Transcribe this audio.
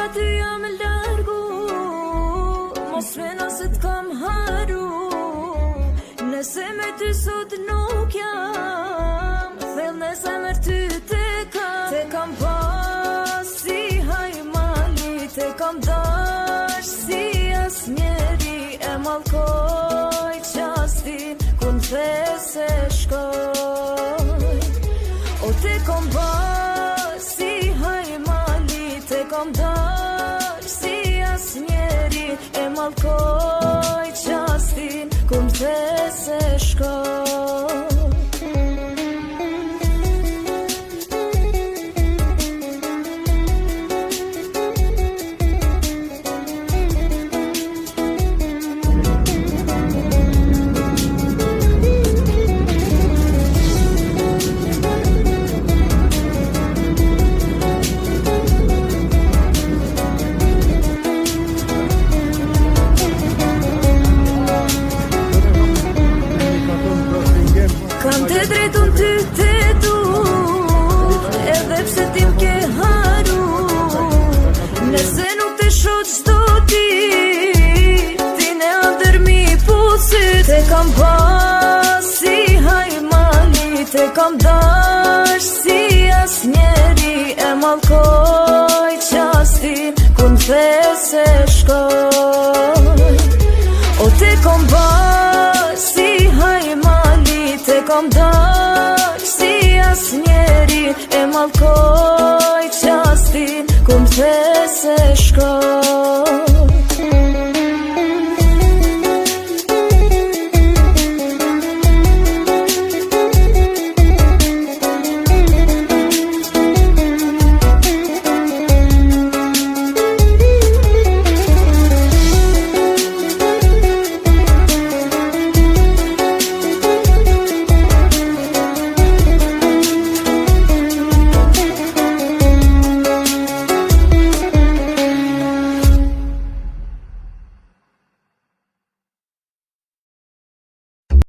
nga ty jam largu, mos mena se t'kam haru. Nëse me ty sot nuk jam, thell në zemër ty te kam pas si hajmali, te kam dash si as njeri, e mallkoj qastin kun se shkoj. O te kam pas si hajmali, te kam dash si as njeri, e mallkoj qastin kun se shkoj. Kam të drejtun ty te du, edhe pse ti m'ke haru. Nëse nuk të shoh çdo ti ne ndërmi pusit. Te kam pas si hajmali, te kam dash si as njeri, e mallkoj qastin kun se shkoj. O te kam pas si hajmali, te kam dash si as njeri, e mallkoj